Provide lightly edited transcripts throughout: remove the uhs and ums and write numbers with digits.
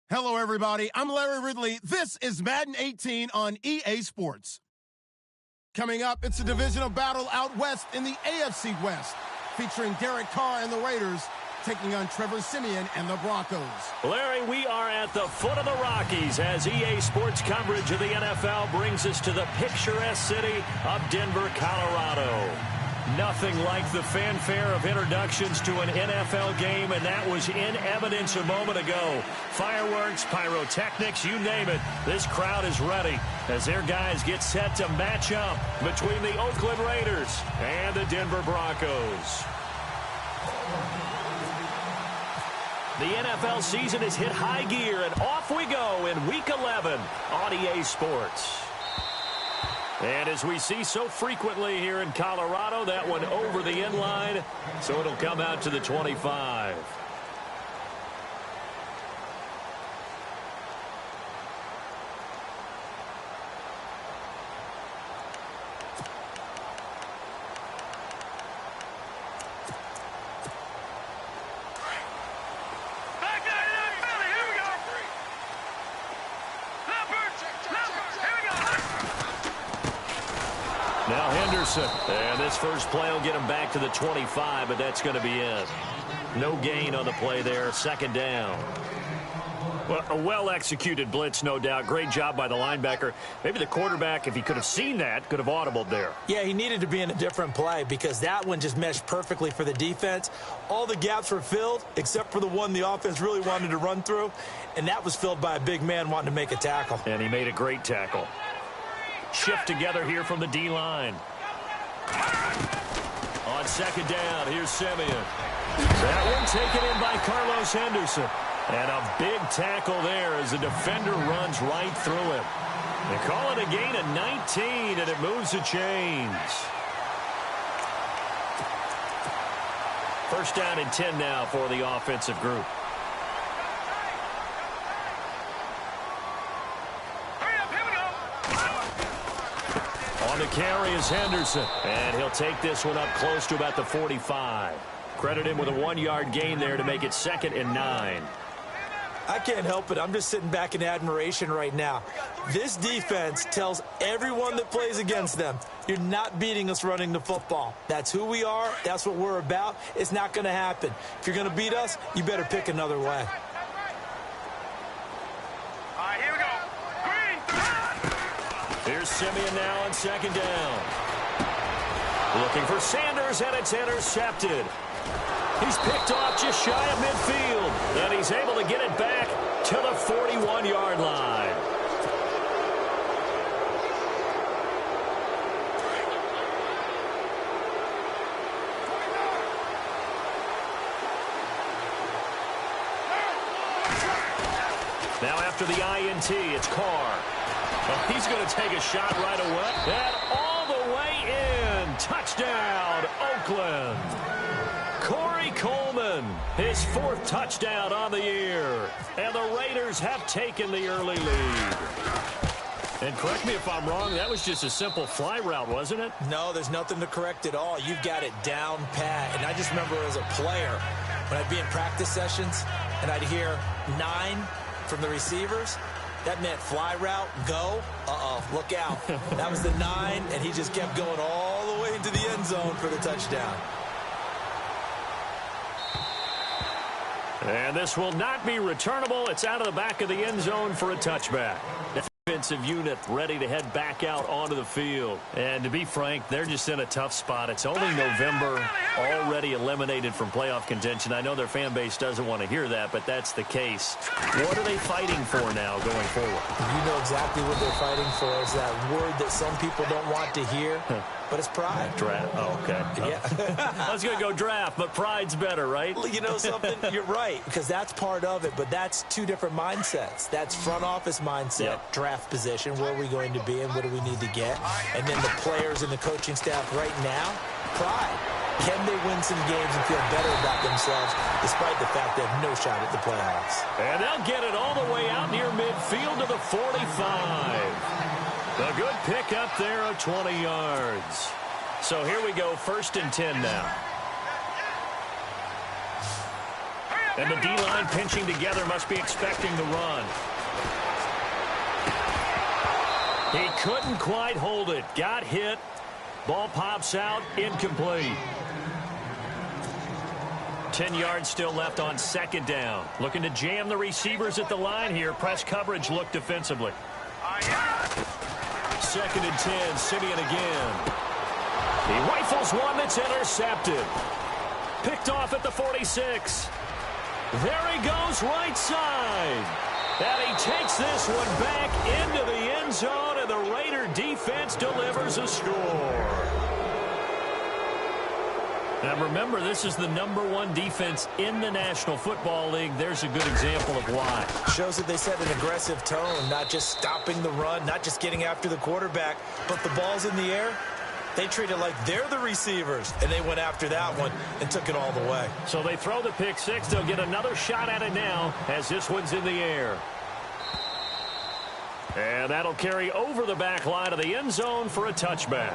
Hello, everybody. I'm Larry Ridley. This is Madden 18 on EA Sports. Coming up, it's a divisional battle out west in the AFC West, featuring Derek Carr and the Raiders taking on Trevor Siemian and the Broncos. Larry, we are at the foot of the Rockies as EA Sports coverage of the NFL brings us to the picturesque city of Denver, Colorado. Nothing like the fanfare of introductions to an NFL game, and that was in evidence a moment ago. Fireworks, pyrotechnics, you name it. This crowd is ready as their guys get set to match up between the Oakland Raiders and the Denver Broncos. The NFL season has hit high gear, and off we go in Week 11 on EA Sports. And as we see so frequently here in Colorado, that one over the end line, so it'll come out to the 25. Now Henderson, and this first play will get him back to the 25, but that's going to be it. No gain on the play there, second down. Well, a well-executed blitz, no doubt. Great job by the linebacker. Maybe the quarterback, if he could have seen that, could have audibled there. Yeah, he needed to be in a different play because that one just meshed perfectly for the defense. All the gaps were filled except for the one the offense really wanted to run through, and that was filled by a big man wanting to make a tackle. And he made a great tackle. Shift together here from the D-line. On second down, here's Siemian. That one taken in by Carlos Henderson. And a big tackle there as the defender runs right through him. They call it a gain of 19, and it moves the chains. First down and 10 now for the offensive group. On the carry is Henderson, and he'll take this one up close to about the 45. Credit him with a 1-yard gain there to make it 2nd and 9. I can't help it. I'm just sitting back in admiration right now. This defense tells everyone that plays against them, you're not beating us running the football. That's who we are. That's what we're about. It's not going to happen. If you're going to beat us, you better pick another way. Here's Siemian now on second down. Looking for Sanders, and it's intercepted. He's picked off just shy of midfield, and he's able to get it back to the 41-yard line. Now after the INT, it's Carr. Well, he's going to take a shot right away. And all the way in. Touchdown, Oakland. Corey Coleman, his 4th touchdown on the year. And the Raiders have taken the early lead. And correct me if I'm wrong, that was just a simple fly route, wasn't it? No, there's nothing to correct at all. You've got it down pat. And I just remember as a player, when I'd be in practice sessions, and I'd hear 9 from the receivers, that meant fly route, go, look out. That was the 9, and he just kept going all the way into the end zone for the touchdown. And this will not be returnable. It's out of the back of the end zone for a touchback. Defensive unit ready to head back out onto the field. And to be frank, they're just in a tough spot. It's only November, already eliminated from playoff contention. I know their fan base doesn't want to hear that, but that's the case. What are they fighting for now going forward? You know exactly what they're fighting for. Is that word that some people don't want to hear, but it's pride. Draft. Oh, okay. Yeah. I was going to go draft, but pride's better, right? Well, you know something? You're right, because that's part of it, but that's two different mindsets. That's front office mindset, draft position, where are we going to be and what do we need to get? And then the players and the coaching staff right now, pride. Can they win some games and feel better about themselves despite the fact they have no shot at the playoffs? And they'll get it all the way out near midfield to the 45. A good pick up there of 20 yards. So here we go, 1st and 10 now. And the D-line pinching together must be expecting the run. He couldn't quite hold it. Got hit. Ball pops out. Incomplete. 10 yards still left on second down. Looking to jam the receivers at the line here. Press coverage look defensively. Second and 10. Simeon again. He rifles one that's intercepted. Picked off at the 46. There he goes right side. And he takes this one back into the end zone, and the Raider defense delivers a score. Now remember, this is the #1 defense in the National Football League. There's a good example of why. Shows that they set an aggressive tone, not just stopping the run, not just getting after the quarterback, but the ball's in the air. They treat it like they're the receivers, and they went after that one and took it all the way. So they throw the pick six. They'll get another shot at it now as this one's in the air. And that'll carry over the back line of the end zone for a touchback.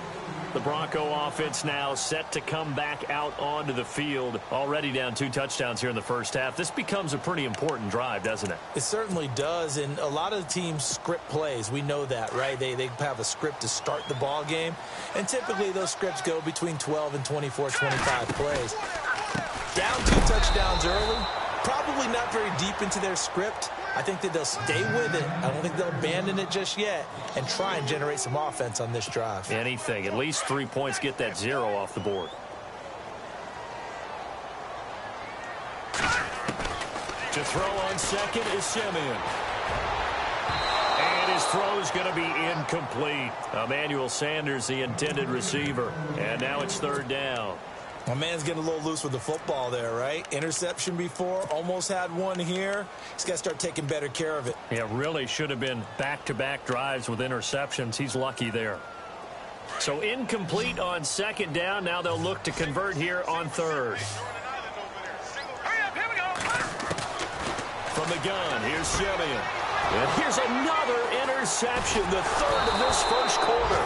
The Bronco offense now set to come back out onto the field. Already down 2 touchdowns here in the first half. This becomes a pretty important drive, doesn't it? It certainly does, and a lot of the teams script plays. We know that, right? They have a script to start the ball game, and typically those scripts go between 12 and 24, 25 plays. Down 2 touchdowns early, probably not very deep into their script. I think that they'll stay with it. I don't think they'll abandon it just yet and try and generate some offense on this drive. Anything. At least 3 points, get that 0 off the board. To throw on second is Simeon. And his throw is going to be incomplete. Emmanuel Sanders, the intended receiver. And now it's third down. My man's getting a little loose with the football there, right? Interception before, almost had one here. He's got to start taking better care of it. Yeah, really should have been back-to-back drives with interceptions. He's lucky there. So incomplete on second down. Now they'll look to convert here on third. From the gun, here's Simeon. And here's another interception, the third of this first quarter.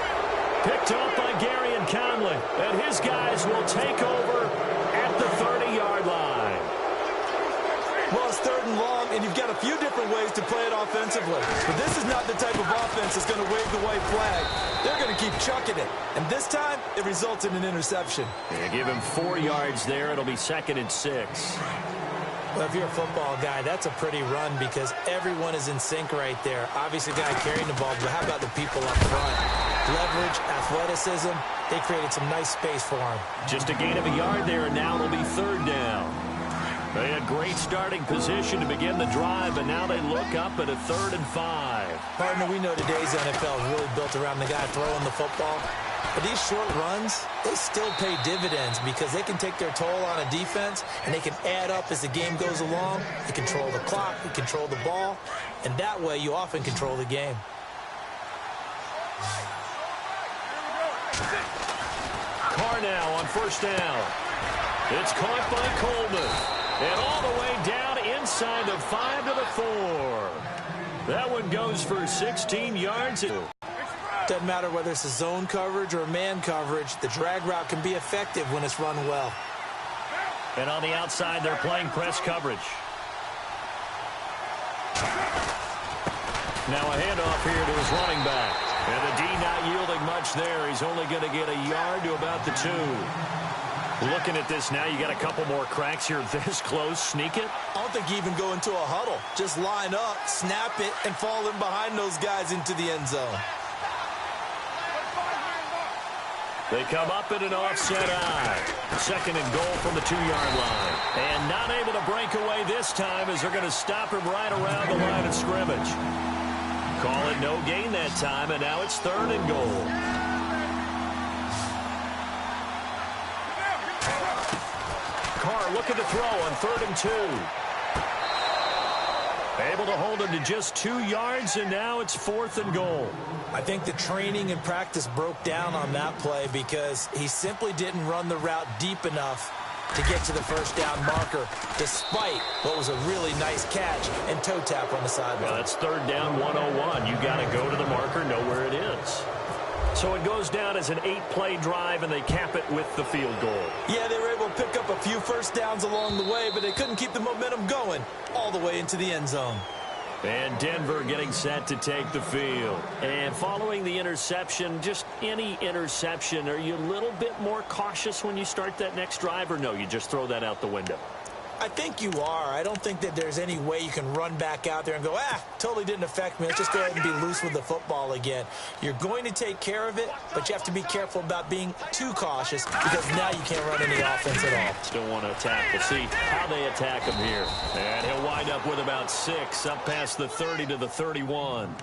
Picked up by Gary and Conley. And his guys will take over at the 30-yard line. Well, it's third and long, and you've got a few different ways to play it offensively. But this is not the type of offense that's going to wave the white flag. They're going to keep chucking it. And this time, it results in an interception. Yeah, give him 4 yards there. It'll be second and 6. Well, if you're a football guy, that's a pretty run because everyone is in sync right there. Obviously, the guy carrying the ball, but how about the people up front? Leverage, athleticism, they created some nice space for him. Just a gain of a yard there, and now it'll be third down. They had great starting position to begin the drive, but now they look up at a 3rd and 5. Partner, we know today's NFL is really built around the guy throwing the football. But these short runs, they still pay dividends because they can take their toll on a defense, and they can add up as the game goes along. You control the clock, you control the ball, and that way you often control the game. Carr now on first down. It's caught by Coleman. And all the way down inside the 5 to the 4. That one goes for 16 yards. Doesn't matter whether it's a zone coverage or man coverage, the drag route can be effective when it's run well. And on the outside, they're playing press coverage. Now a handoff here to his running back. And the D not yielding much there. He's only going to get a yard to about the 2. Looking at this now, you got a couple more cracks here this close. Sneak it? I don't think you even go into a huddle. Just line up, snap it, and fall in behind those guys into the end zone. They come up in an offset eye. Second and goal from the 2-yard line. And not able to break away this time as they're going to stop him right around the line of scrimmage. Call it no gain that time, and now it's 3rd and goal. Carr looking to throw on 3rd and 2. Able to hold him to just 2 yards, and now it's 4th and goal. I think the training and practice broke down on that play because he simply didn't run the route deep enough to get to the first down marker, despite what was a really nice catch and toe tap on the sideline. Well, that's 3rd down 101. You got to go to the marker, know where it is. So So it goes down as an 8-play drive, and they cap it with the field goal. Yeah, they were able to pick up a few first downs along the way, but they couldn't keep the momentum going all the way into the end zone. And Denver getting set to take the field. And following the interception, just any interception, are you a little bit more cautious when you start that next drive, or no, you just throw that out the window? I think you are. I don't think that there's any way you can run back out there and go, totally didn't affect me. Let's just go ahead and be loose with the football again. You're going to take care of it, but you have to be careful about being too cautious because now you can't run any offense at all. Still want to attack. We'll see how they attack him here. And he'll wind up with about 6, up past the 30 to the 31.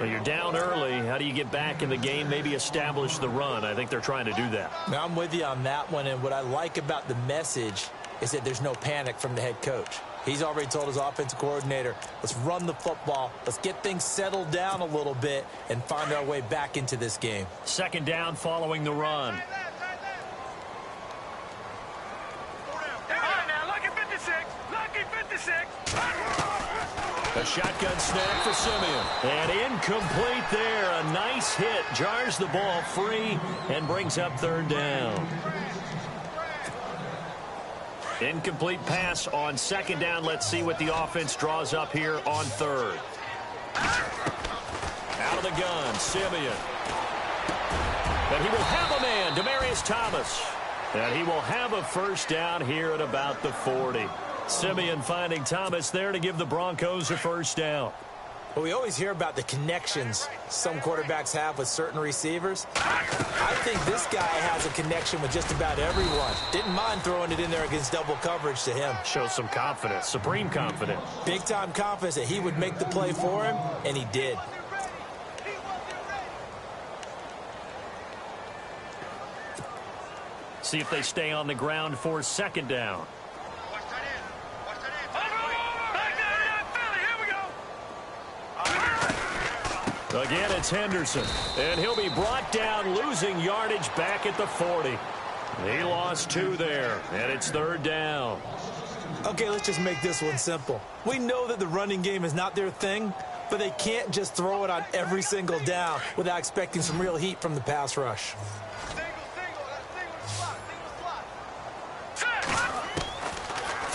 Well, you're down early. How do you get back in the game? Maybe establish the run. I think they're trying to do that. Now, I'm with you on that one, and what I like about the message is that there's no panic from the head coach. He's already told his offensive coordinator, let's run the football, let's get things settled down a little bit and find our way back into this game. Second down following the run. A shotgun snap for Simeon. And incomplete there. A nice hit. Jars the ball free and brings up third down. Incomplete pass on second down. Let's see what the offense draws up here on third. Out of the gun, Simeon. And he will have a man, Demaryius Thomas. And he will have a first down here at about the 40. Simeon finding Thomas there to give the Broncos a first down. Well, we always hear about the connections some quarterbacks have with certain receivers. I think this guy has a connection with just about everyone. Didn't mind throwing it in there against double coverage to him. Shows some confidence, supreme confidence. Big-time confidence that he would make the play for him, and he did. See if they stay on the ground for second down. Again, it's Henderson, and he'll be brought down, losing yardage back at the 40. He lost 2 there, and it's third down. Okay, let's just make this one simple. We know that the running game is not their thing, but they can't just throw it on every single down without expecting some real heat from the pass rush.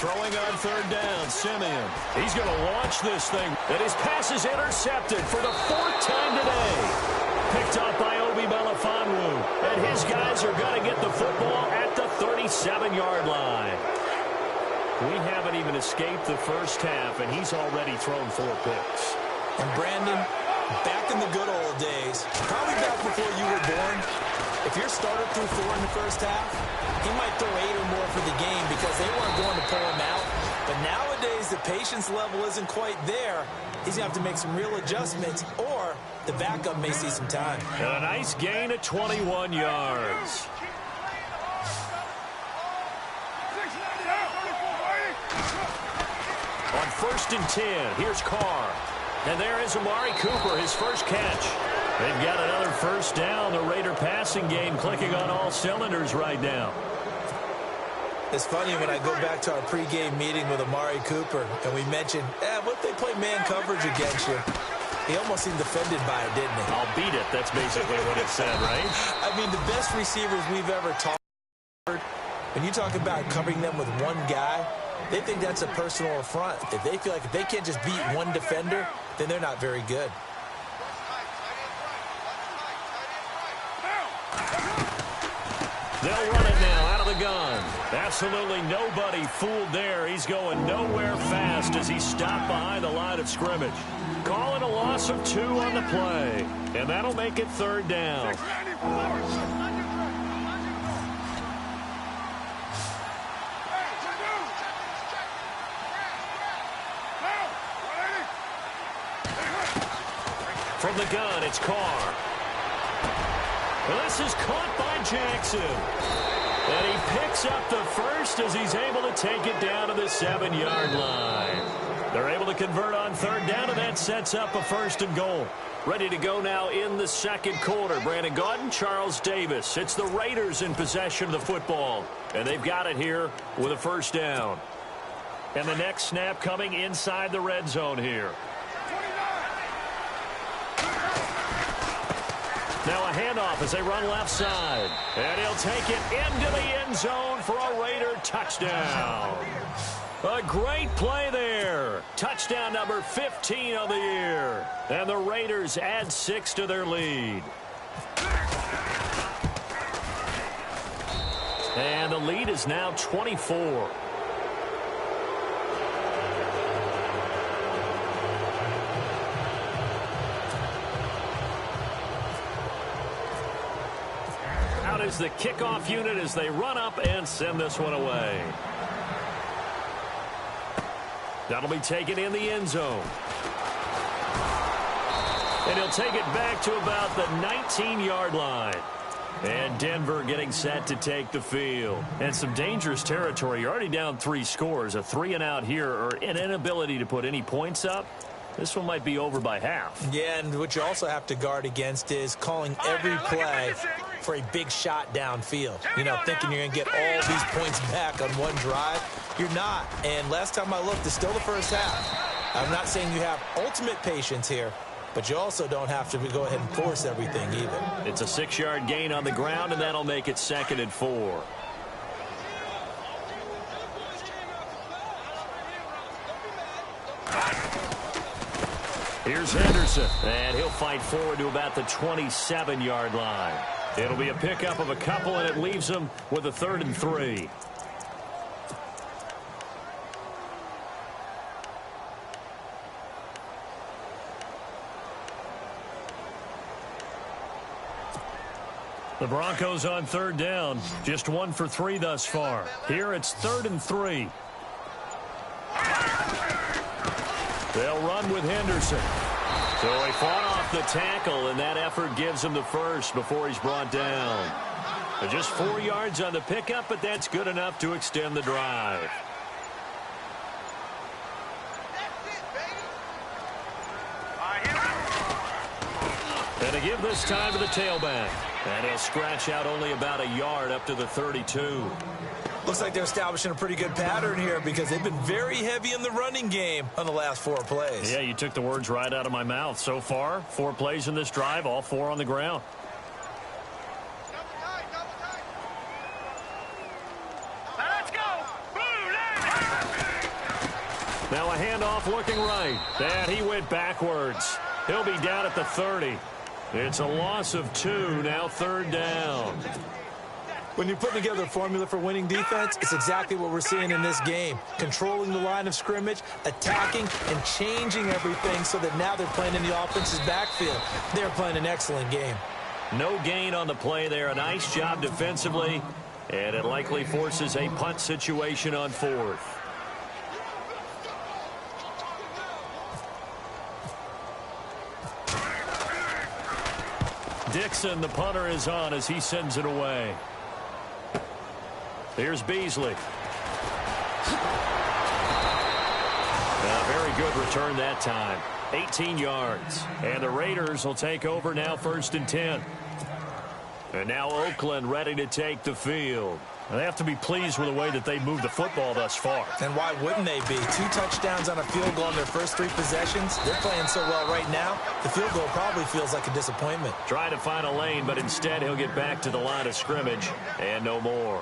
Throwing on third down, Simeon. He's going to launch this thing. And his pass is intercepted for the 4th time today. Picked up by Obi Melifonwu. And his guys are going to get the football at the 37-yard line. We haven't even escaped the first half, and he's already thrown 4 picks. And Brandon, back in the good old days, probably back before you were born, if your starter threw 4 in the first half, he might throw 8 or more for the game because they weren't going to pull him out. But nowadays, the patience level isn't quite there. He's going to have to make some real adjustments, or the backup may see some time. And a nice gain of 21 yards. On 1st and 10, here's Carr. And there is Amari Cooper, his first catch. They've got another first down. The Raider passing game clicking on all cylinders right now. It's funny when I go back to our pregame meeting with Amari Cooper, and we mentioned, what if they play man coverage against you? He almost seemed offended by it, didn't he? I'll beat it. That's basically what it said, right? I mean, the best receivers we've ever taught, when you talk about covering them with one guy, they think that's a personal affront. If they feel like if they can't just beat one defender, then they're not very good. They'll run it now out of the gun. Absolutely nobody fooled there. He's going nowhere fast as he's stopped behind the line of scrimmage. Calling a loss of 2 on the play. And that'll make it third down. From the gun, it's Carr. This is caught by Jackson. And he picks up the first as he's able to take it down to the 7-yard line. They're able to convert on third down, and that sets up a 1st and goal. Ready to go now in the second quarter. Brandon Gaudin, Charles Davis. It's the Raiders in possession of the football. And they've got it here with a first down. And the next snap coming inside the red zone here. Now a handoff as they run left side. And he'll take it into the end zone for a Raider touchdown. A great play there. Touchdown number 15 of the year. And the Raiders add 6 to their lead. And the lead is now 24. Out is the kickoff unit as they run up and send this one away. That'll be taken in the end zone. And he'll take it back to about the 19-yard line. And Denver getting set to take the field. And some dangerous territory. You're already down 3 scores. A 3-and-out here or an inability to put any points up. This one might be over by half. Yeah, and what you also have to guard against is calling every play for a big shot downfield. You know, thinking you're going to get all these points back on one drive. You're not. And last time I looked, it's still the first half. I'm not saying you have ultimate patience here, but you also don't have to go ahead and force everything either. It's a 6-yard gain on the ground, and that'll make it 2nd and 4. Here's Henderson, and he'll fight forward to about the 27-yard line. It'll be a pickup of a couple, and it leaves him with a 3rd and 3. The Broncos on 3rd down, just 1 for 3 thus far. Here it's 3rd and 3. They'll run with Henderson. So he fought off the tackle, and that effort gives him the first before he's brought down. Just 4 yards on the pickup, but that's good enough to extend the drive. And to give this time to the tailback. And he'll scratch out only about a yard up to the 32. Looks like they're establishing a pretty good pattern here because they've been very heavy in the running game on the last 4 plays. Yeah, you took the words right out of my mouth. So far, 4 plays in this drive, all 4 on the ground. Let's go. Now a handoff looking right. And he went backwards. He'll be down at the 30. It's a loss of 2, now 3rd down. When you're putting together a formula for winning defense, it's exactly what we're seeing in this game. Controlling the line of scrimmage, attacking, and changing everything so that now they're playing in the offense's backfield. They're playing an excellent game. No gain on the play there. A nice job defensively, and it likely forces a punt situation on 4th. Dixon, the punter, is on as he sends it away. Here's Beasley. A very good return that time. 18 yards. And the Raiders will take over now 1st and 10. And now Oakland ready to take the field. They have to be pleased with the way that they moved the football thus far. And why wouldn't they be? 2 touchdowns on a field goal in their first 3 possessions. They're playing so well right now, the field goal probably feels like a disappointment. Try to find a lane, but instead he'll get back to the line of scrimmage and no more.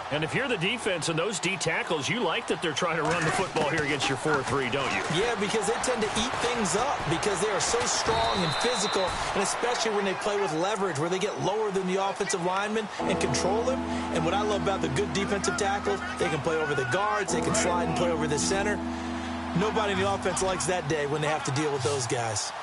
And if you're the defense and those D tackles, you like that they're trying to run the football here against your 4-3, don't you? Yeah, because they tend to eat things up because they are so strong and physical, and especially when they play with leverage where they get lower than the offensive linemen and control them. And what I love about the good defensive tackles, they can play over the guards, they can slide and play over the center. Nobody in the offense likes that day when they have to deal with those guys.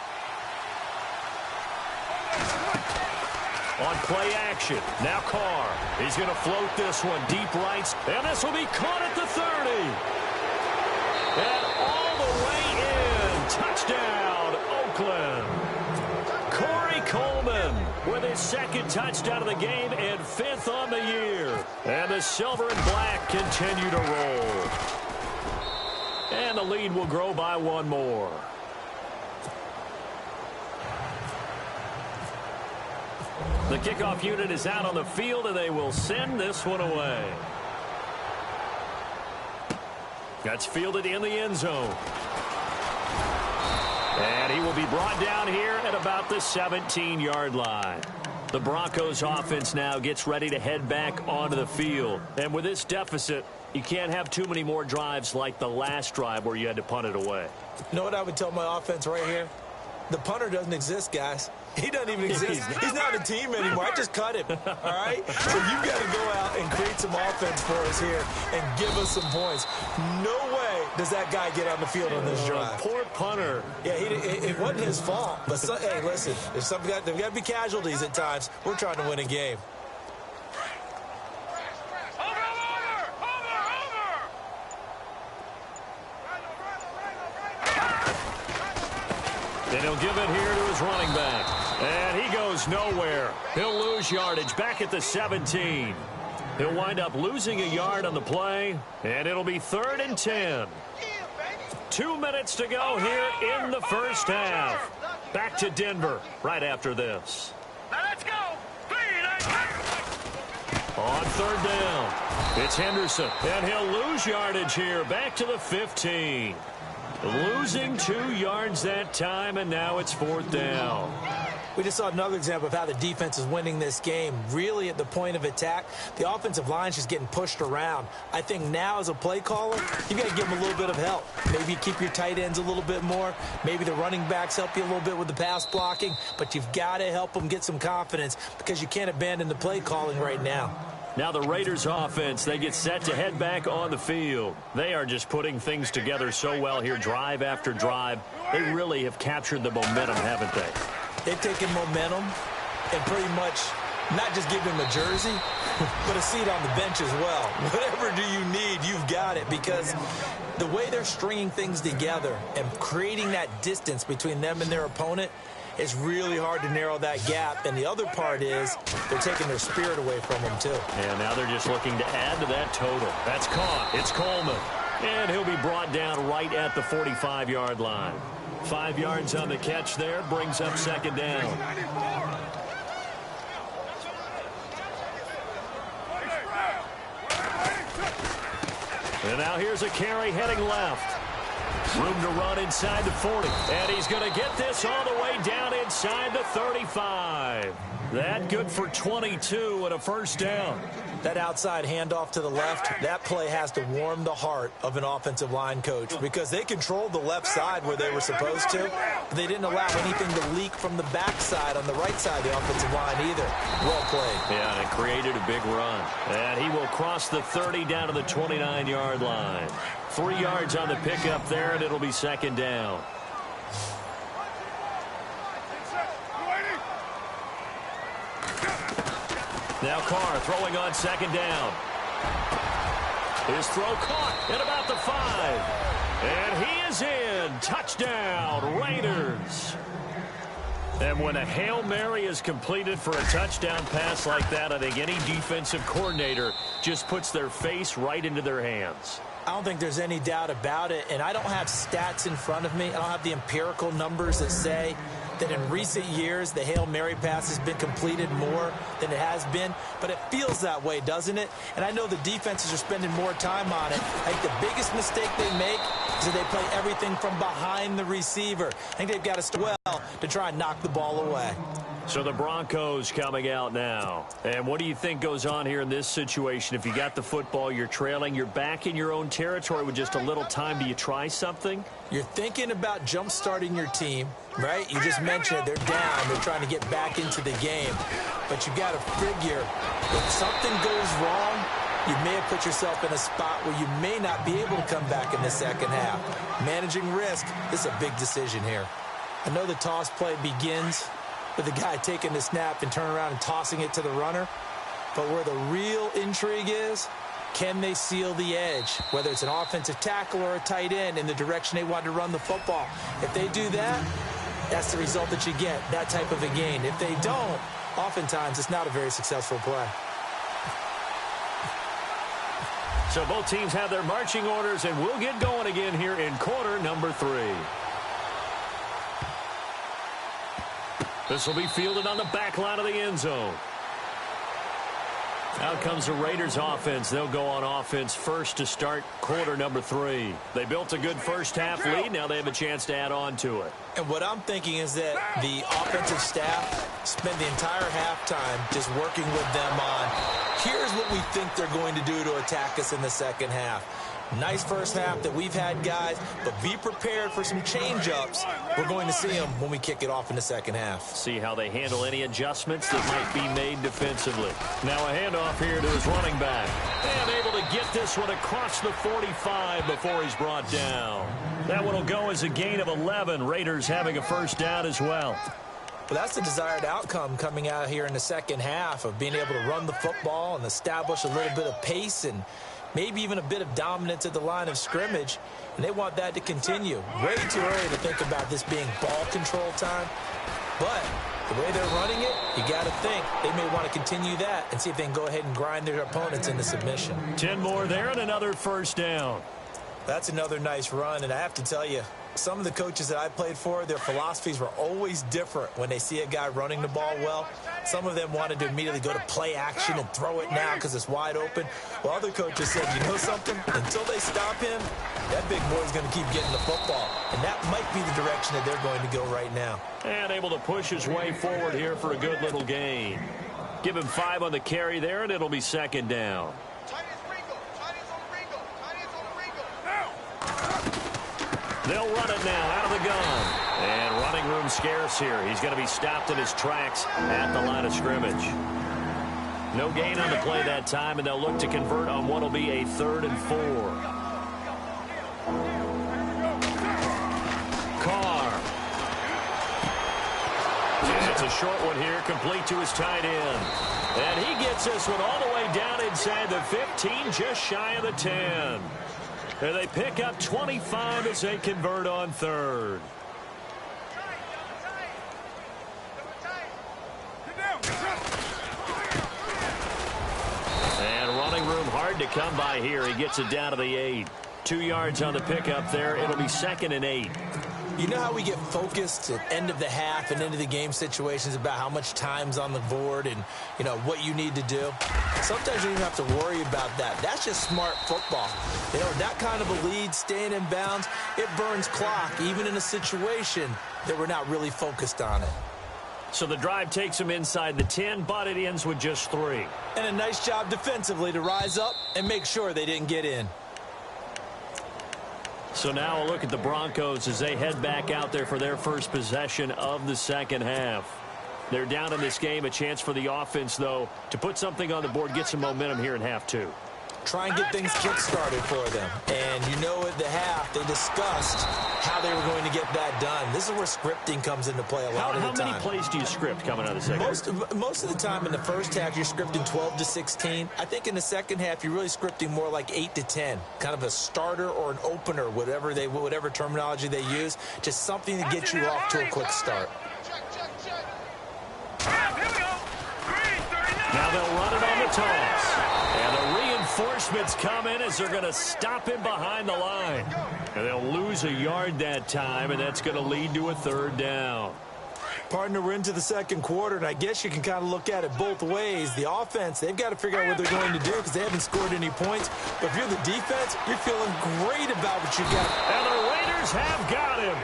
On play action, now Carr. He's going to float this one deep right, and this will be caught at the 30. And all the way in. Touchdown, Oakland. Corey Coleman with his 2nd touchdown of the game and 5th on the year. And the silver and black continue to roll. And the lead will grow by 1 more. The kickoff unit is out on the field, and they will send this one away. That's fielded in the end zone. And he will He'll be brought down here at about the 17-yard line. The Broncos offense now gets ready to head back onto the field. And with this deficit, you can't have too many more drives like the last drive where you had to punt it away. You know what I would tell my offense right here? The punter doesn't exist, guys. He doesn't even exist. He's not a team anymore. I just cut him, all right? So you've got to go out and create some offense for us here and give us some points. No way does that guy get on the field on this drive. Poor punter. Yeah, it wasn't his fault. But, hey, listen, there's got to be casualties at times. We're trying to win a game. And he'll give it here to his running back. And he goes nowhere. He'll lose yardage back at the 17. He'll wind up losing a yard on the play, and it'll be 3rd and 10. 2 minutes to go here in the first half. Back to Denver right after this. Now let's go. On 3rd down, it's Henderson, and he'll lose yardage here back to the 15. Losing 2 yards that time, and now it's 4th down. We just saw another example of how the defense is winning this game. Really at the point of attack, the offensive line is just getting pushed around. I think now as a play caller, you've got to give them a little bit of help. Maybe keep your tight ends a little bit more. Maybe the running backs help you a little bit with the pass blocking. But you've got to help them get some confidence because you can't abandon the play calling right now. Now the Raiders offense, they get set to head back on the field. They are just putting things together so well here, drive after drive. They really have captured the momentum, haven't they? They've taken momentum and pretty much not just give him a jersey, but a seat on the bench as well. Whatever do you need, you've got it, because the way they're stringing things together and creating that distance between them and their opponent, it's really hard to narrow that gap. And the other part is they're taking their spirit away from them, too. And now they're just looking to add to that total. That's caught. It's Coleman. And he'll be brought down right at the 45-yard line. 5 yards on the catch there. Brings up 2nd down. And now here's a carry heading left. Room to run inside the 40. And he's going to get this all the way down inside the 35. That good for 22 and a 1st down. That outside handoff to the left, that play has to warm the heart of an offensive line coach because they controlled the left side where they were supposed to, but they didn't allow anything to leak from the backside on the right side of the offensive line either. Well played. Yeah, and it created a big run. And he will cross the 30 down to the 29-yard line. 3 yards on the pickup there, and it'll be 2nd down. Now Carr throwing on 2nd down. His throw caught at about the 5. And he is in. Touchdown, Raiders. And when a Hail Mary is completed for a touchdown pass like that, I think any defensive coordinator just puts their face right into their hands. I don't think there's any doubt about it, and I don't have stats in front of me. I don't have the empirical numbers that say that in recent years the Hail Mary pass has been completed more than it has been, but it feels that way, doesn't it? And I know the defenses are spending more time on it. I think the biggest mistake they make is that they play everything from behind the receiver. I think they've got to well to try and knock the ball away. So the Broncos coming out now. And what do you think goes on here in this situation? If you got the football, you're trailing, you're back in your own territory with just a little time. Do you try something? You're thinking about jump-starting your team, right? You just mentioned it. They're down. They're trying to get back into the game. But you got to figure if something goes wrong, you may have put yourself in a spot where you may not be able to come back in the second half. Managing risk, this is a big decision here. I know the toss play begins with the guy taking the snap and turning around and tossing it to the runner. But where the real intrigue is, can they seal the edge, whether it's an offensive tackle or a tight end in the direction they want to run the football? If they do that, that's the result that you get, that type of a gain. If they don't, oftentimes it's not a very successful play. So both teams have their marching orders, and we'll get going again here in quarter number 3. This will be fielded on the back line of the end zone. Out comes the Raiders offense. They'll go on offense first to start quarter number 3. They built a good first half lead. Now they have a chance to add on to it. And what I'm thinking is that the offensive staff spent the entire halftime just working with them on, here's what we think they're going to do to attack us in the second half. Nice first half that we've had, guys, but be prepared for some change-ups. We're going to see them when we kick it off in the second half. See how they handle any adjustments that might be made defensively. Now a handoff here to his running back. And able to get this one across the 45 before he's brought down. That one will go as a gain of 11. Raiders having a first down as well. Well, that's the desired outcome coming out here in the second half of being able to run the football and establish a little bit of pace and maybe even a bit of dominance at the line of scrimmage, and they want that to continue. Way too early to think about this being ball control time, but the way they're running it, you got to think they may want to continue that and see if they can go ahead and grind their opponents into submission. 10 more there and another first down. That's another nice run, and I have to tell you, some of the coaches that I played for, their philosophies were always different when they see a guy running the ball well. Some of them wanted to immediately go to play action and throw it now because it's wide open. While other coaches said, you know something? Until they stop him, that big boy's going to keep getting the football. And that might be the direction that they're going to go right now. And able to push his way forward here for a good little gain. Give him 5 on the carry there, and it'll be second down. They'll run it now out of the gun. And running room scarce here. He's going to be stopped in his tracks at the line of scrimmage. No gain on the play that time, and they'll look to convert on what will be a 3rd and 4. Carr. And it's a short one here, complete to his tight end. And he gets this one all the way down inside the 15, just shy of the 10. And they pick up 25 as they convert on 3rd. And running room hard to come by here. He gets it down to the 8. 2 yards on the pickup there. It'll be 2nd and 8. You know how we get focused at end of the half and into the game situations about how much time's on the board and, you know, what you need to do? Sometimes you don't have to worry about that. That's just smart football. You know, that kind of a lead, staying in bounds, it burns clock, even in a situation that we're not really focused on it. So the drive takes them inside the 10, but it ends with just 3. And a nice job defensively to rise up and make sure they didn't get in. So now a look at the Broncos as they head back out there for their first possession of the second half. They're down in this game. A chance for the offense, though, to put something on the board, get some momentum here in half 2. Try and get things kick-started for them. And you know at the half, they discussed how they were going to get that done. This is where scripting comes into play a lot of the time. How many plays do you script coming out of the second half? Most of the time in the first half, you're scripting 12 to 16. I think in the second half, you're really scripting more like 8 to 10. Kind of a starter or an opener, whatever terminology they use. Just something to get you off to a quick start. Now they'll run it on the toss. And the reinforcements come in as they're going to stop him behind the line. And they'll lose a yard that time, and that's going to lead to a 3rd down. Partner, we're into the second quarter, and I guess you can kind of look at it both ways. The offense, they've got to figure out what they're going to do because they haven't scored any points. But if you're the defense, you're feeling great about what you got. And the Raiders have got him.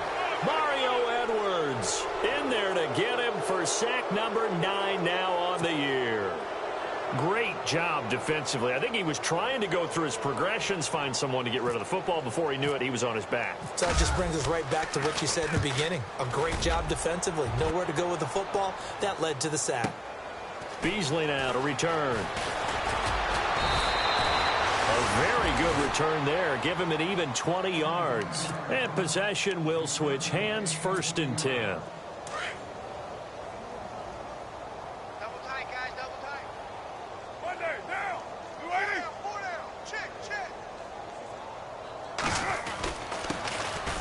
Mario Edwards in there to get him for sack number 9 now on the year. Great job defensively. I think he was trying to go through his progressions, find someone to get rid of the football. Before he knew it, he was on his back. So that just brings us right back to what you said in the beginning. A great job defensively. Nowhere to go with the football. That led to the sack. Beasley now to return. A very good return there. Give him an even 20 yards. And possession will switch hands, 1st and 10.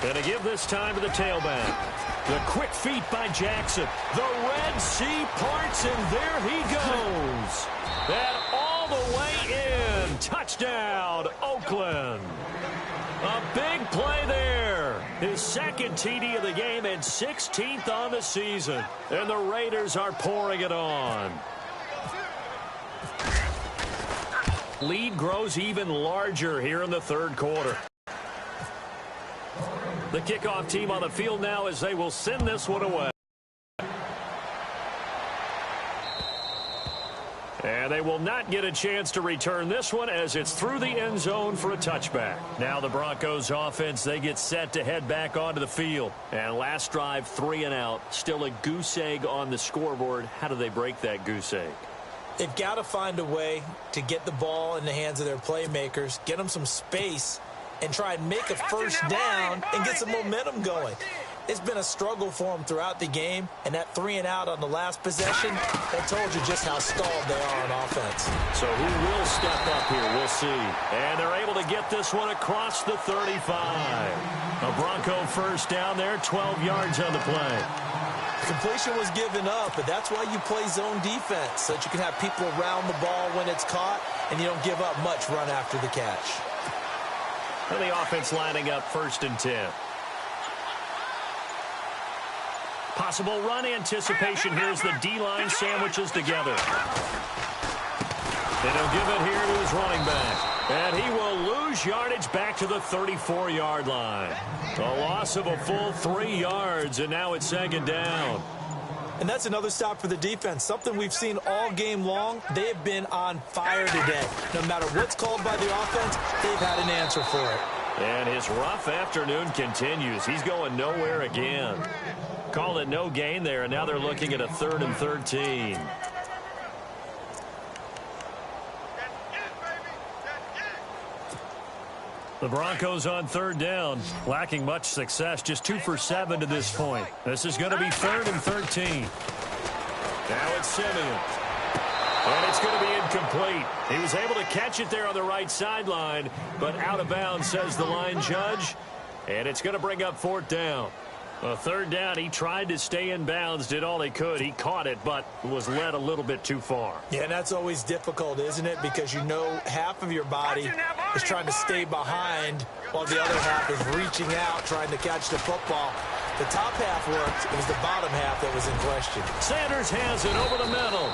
And to give this time to the tailback. The quick feet by Jackson. The Red Sea parts, and there he goes. And all the way in. Touchdown, Oakland. A big play there. His 2nd TD of the game and 16th on the season. And the Raiders are pouring it on. Lead grows even larger here in the third quarter. The kickoff team on the field now as they will send this one away. And they will not get a chance to return this one as it's through the end zone for a touchback. Now the Broncos offense, they get set to head back onto the field. And last drive, 3 and out. Still a goose egg on the scoreboard. How do they break that goose egg? They've got to find a way to get the ball in the hands of their playmakers, get them some space, and try and make a first down and get some momentum going. It's been a struggle for them throughout the game, and that 3 and out on the last possession, that told you just how stalled they are on offense. So who will step up here? We'll see. And they're able to get this one across the 35. A Bronco first down there, 12 yards on the play. Completion was given up, but that's why you play zone defense, so that you can have people around the ball when it's caught, and you don't give up much run after the catch. And the offense lining up 1st and 10. Possible run anticipation here as the D-line sandwiches together. And he'll give it here to his running back. And he will lose yardage back to the 34-yard line. A loss of a full 3 yards, and now it's 2nd down. And that's another stop for the defense. Something we've seen all game long. They have been on fire today. No matter what's called by the offense, they've had an answer for it. And his rough afternoon continues. He's going nowhere again. Called it no gain there, and now they're looking at a 3rd and 13. The Broncos on 3rd down, lacking much success, just 2 for 7 to this point. This is going to be 3rd and 13. Now it's Simeon. And it's going to be incomplete. He was able to catch it there on the right sideline, but out of bounds, says the line judge. And it's going to bring up 4th down. A 3rd down, he tried to stay in bounds, did all he could. He caught it, but was led a little bit too far. Yeah, and that's always difficult, isn't it? Because you know half of your body is trying to stay behind while the other half is reaching out, trying to catch the football. The top half worked. It was the bottom half that was in question. Sanders has it over the middle.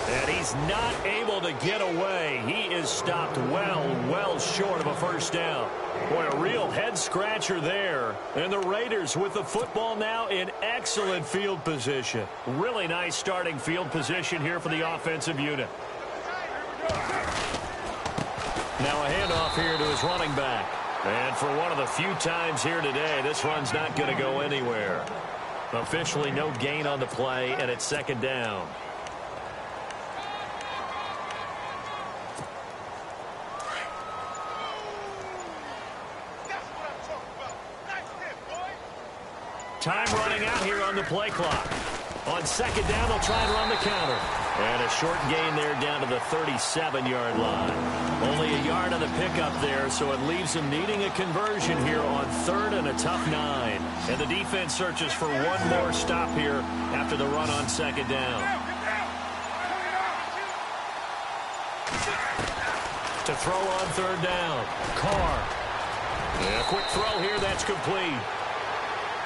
And he's not able to get away. He is stopped well short of a 1st down. Boy, a real head-scratcher there. And the Raiders with the football now in excellent field position. Really nice starting field position here for the offensive unit. Now a handoff here to his running back. And for one of the few times here today, this run's not going to go anywhere. Officially no gain on the play, and it's 2nd down. Time running out here on the play clock. On 2nd down, they'll try and run the counter. And a short gain there down to the 37-yard line. Only a yard on the pickup there, so it leaves them needing a conversion here on 3rd and a tough 9. And the defense searches for one more stop here after the run on 2nd down. To throw on 3rd down. Carr. And a quick throw here, that's complete.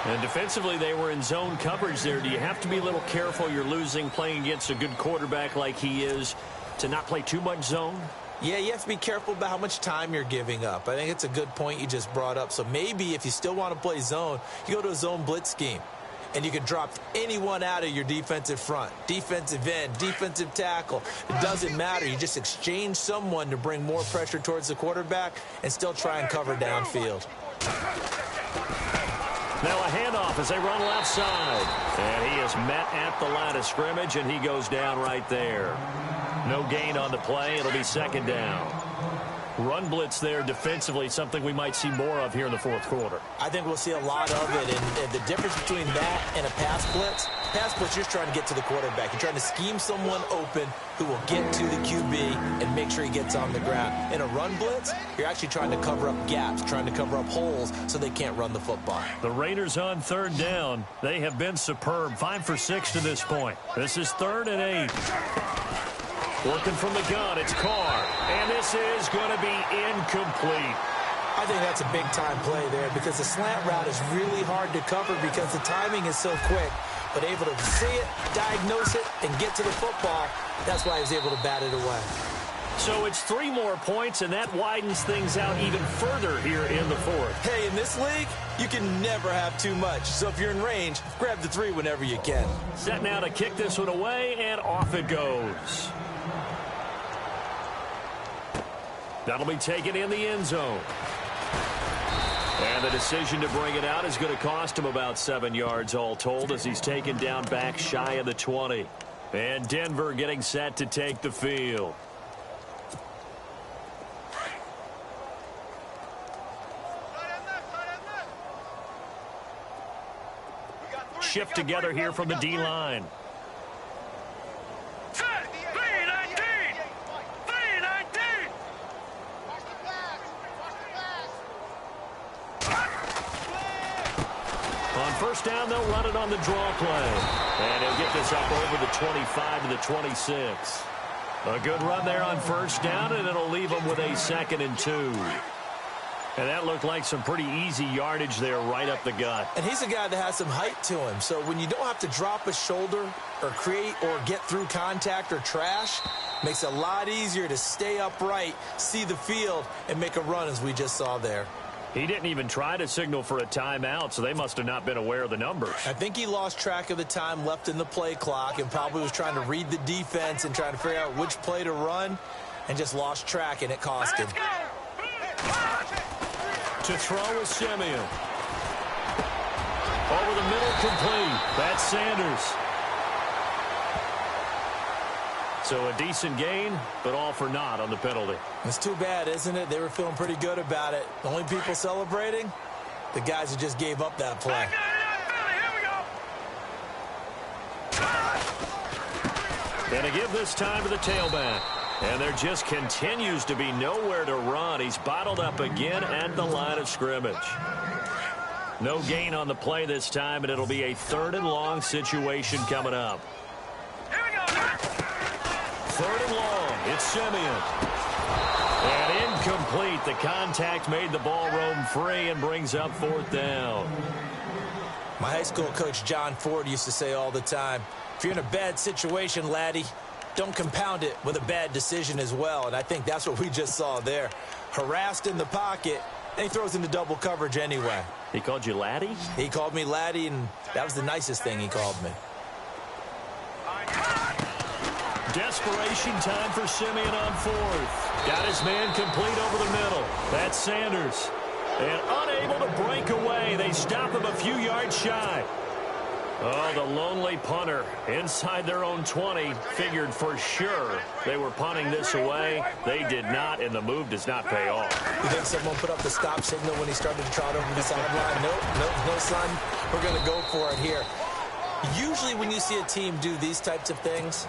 And defensively, they were in zone coverage there. Do you have to be a little careful? You're losing playing against a good quarterback like he is to not play too much zone? Yeah, you have to be careful about how much time you're giving up. I think it's a good point you just brought up. So maybe if you still want to play zone, you go to a zone blitz scheme. And you can drop anyone out of your defensive front, defensive end, defensive tackle. It doesn't matter. You just exchange someone to bring more pressure towards the quarterback and still try and cover downfield. Now a handoff as they run left side. And he is met at the line of scrimmage, and he goes down right there. No gain on the play. It'll be 2nd down. Run blitz there defensively, something we might see more of here in the 4th quarter. I think we'll see a lot of it. And the difference between that and a pass blitz, you're just trying to get to the quarterback. You're trying to scheme someone open who will get to the QB and make sure he gets on the ground. In a run blitz, you're actually trying to cover up gaps, trying to cover up holes so they can't run the football. The Raiders on 3rd down. They have been superb. 5 for 6 to this point. This is 3rd and 8. Working from the gun, it's Carr. And this is going to be incomplete. I think that's a big-time play there because the slant route is really hard to cover because the timing is so quick. But able to see it, diagnose it, and get to the football, that's why he was able to bat it away. So it's 3 more points, and that widens things out even further here in the fourth. Hey, in this league, you can never have too much. So if you're in range, grab the 3 whenever you can. Set now to kick this one away, and off it goes. That'll be taken in the end zone. And the decision to bring it out is going to cost him about 7 yards all told as he's taken down back shy of the 20. And Denver getting set to take the field. Shift together here from the D-line. On first down, they'll run it on the draw play. And he'll get this up over the 25 to the 26. A good run there on first down, and it'll leave them with a 2nd and 2. And that looked like some pretty easy yardage there right up the gut. And he's a guy that has some height to him. So when you don't have to drop a shoulder or create or get through contact or trash, makes it a lot easier to stay upright, see the field, and make a run as we just saw there. He didn't even try to signal for a timeout, so they must have not been aware of the numbers. I think he lost track of the time left in the play clock and probably was trying to read the defense and trying to figure out which play to run and just lost track, and it cost him. To throw is Simeon. Over the middle, complete. That's Sanders. So a decent gain, but all for naught on the penalty. It's too bad, isn't it? They were feeling pretty good about it. The only people celebrating, the guys who just gave up that play. Gonna give this time to the tailback. And there just continues to be nowhere to run. He's bottled up again at the line of scrimmage. No gain on the play this time, and it'll be a 3rd and long situation coming up. 3rd and long. It's Simeon. And incomplete. The contact made the ball roam free and brings up 4th down. My high school coach, John Ford, used to say all the time, if you're in a bad situation, laddie, don't compound it with a bad decision as well. And I think that's what we just saw there. Harassed in the pocket, and he throws into double coverage anyway. He called you laddie? He called me laddie, and that was the nicest thing he called me. Desperation time for Simeon on 4th. Got his man complete over the middle. That's Sanders. And unable to break away. They stop him a few yards shy. Oh, the lonely punter inside their own 20 figured for sure they were punting this away. They did not, and the move does not pay off. You think someone put up the stop signal when he started to trot over the sideline? Nope, no, son. We're going to go for it here. Usually when you see a team do these types of things,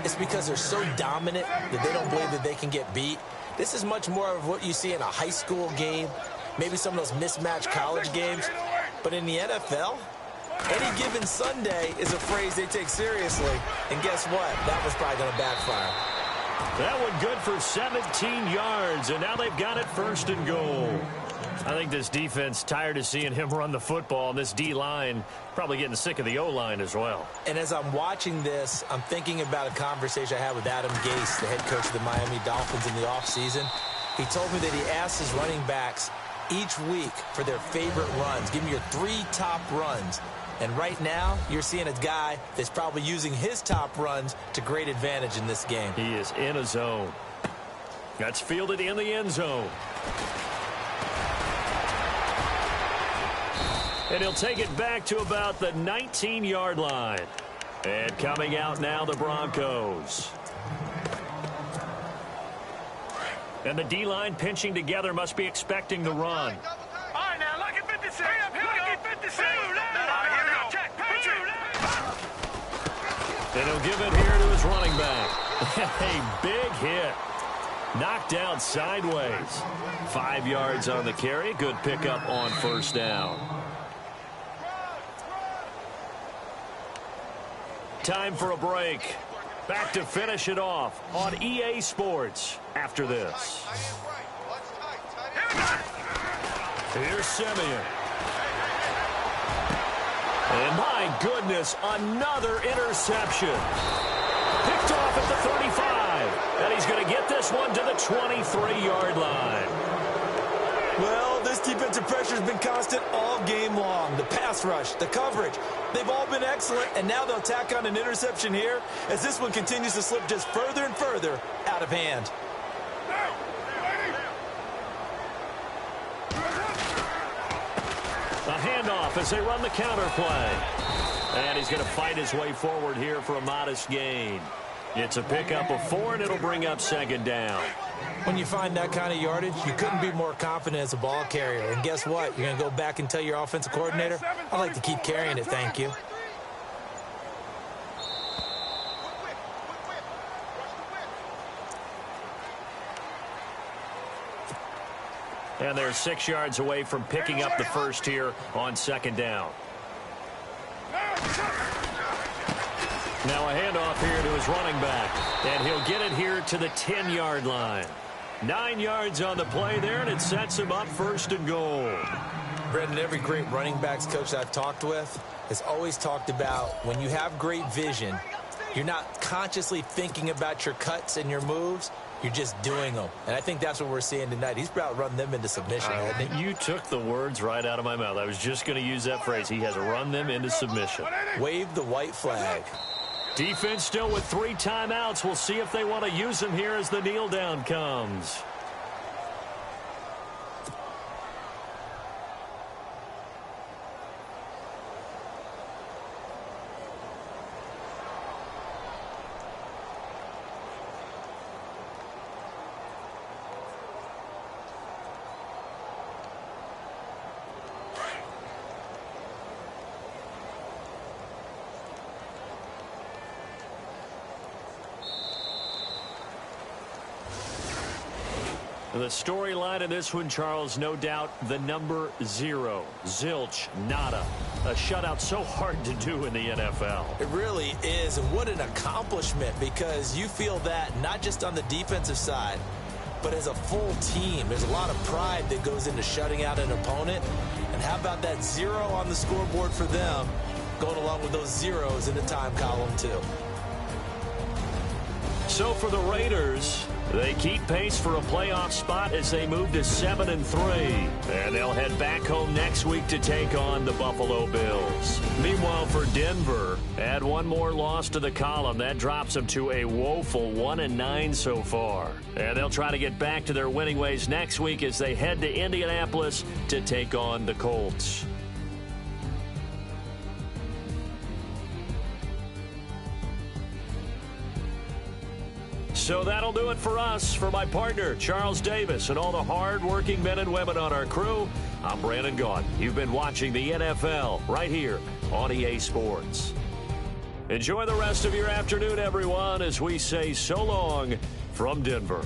it's because they're so dominant that they don't believe that they can get beat. This is much more of what you see in a high school game, maybe some of those mismatched college games. But in the NFL, any given Sunday is a phrase they take seriously. And guess what? That was probably going to backfire. That one good for 17 yards, and now they've got it 1st and goal. I think this defense tired of seeing him run the football, and this D-line probably getting sick of the O-line as well. And as I'm watching this, I'm thinking about a conversation I had with Adam Gase, the head coach of the Miami Dolphins in the offseason. He told me that he asked his running backs each week for their favorite runs. Give me your 3 top runs. And right now, you're seeing a guy that's probably using his top runs to great advantage in this game. He is in a zone. That's fielded in the end zone. And he'll take it back to about the 19-yard line. And coming out now, the Broncos. And the D-line pinching together must be expecting the run. All right, now, look at 56. Look at 56. And he'll give it here to his running back. A big hit. Knocked down sideways. 5 yards on the carry. Good pickup on first down. Time for a break. Back to finish it off on EA Sports after this. Here's Simeon. And my goodness, another interception. Picked off at the 35. And he's going to get this this one to the 23-yard line. Well, this defensive pressure has been constant all game long. The pass rush, the coverage, they've all been excellent, and now they'll tack on an interception here as this one continues to slip just further and further out of hand. A handoff as they run the counter play. And he's going to fight his way forward here for a modest gain. It's a pickup of 4, and it'll bring up second down. When you find that kind of yardage, you couldn't be more confident as a ball carrier. And guess what? You're going to go back and tell your offensive coordinator, I'd like to keep carrying it, thank you. And they're 6 yards away from picking up the first here on second down. Now a handoff here to his running back. And he'll get it here to the 10-yard line. 9 yards on the play there, and it sets him up first and goal. Brendan, every great running backs coach I've talked with has always talked about when you have great vision, you're not consciously thinking about your cuts and your moves. You're just doing them. And I think that's what we're seeing tonight. He's about run them into submission. You took the words right out of my mouth. I was just going to use that phrase. He has run them into submission. Wave the white flag. Defense still with 3 timeouts. We'll see if they want to use them here as the kneel down comes. The storyline in this one, Charles, no doubt the number 0. Zilch, nada. A shutout so hard to do in the NFL. It really is, and what an accomplishment, because you feel that not just on the defensive side, but as a full team. There's a lot of pride that goes into shutting out an opponent. And how about that 0 on the scoreboard for them, going along with those zeros in the time column, too. So for the Raiders, they keep pace for a playoff spot as they move to 7-3. And they'll head back home next week to take on the Buffalo Bills. Meanwhile, for Denver, add one more loss to the column. That drops them to a woeful 1-9 so far. And they'll try to get back to their winning ways next week as they head to Indianapolis to take on the Colts. So that'll do it for us. For my partner, Charles Davis, and all the hard-working men and women on our crew, I'm Brandon Gaudin. You've been watching the NFL right here on EA Sports. Enjoy the rest of your afternoon, everyone, as we say so long from Denver.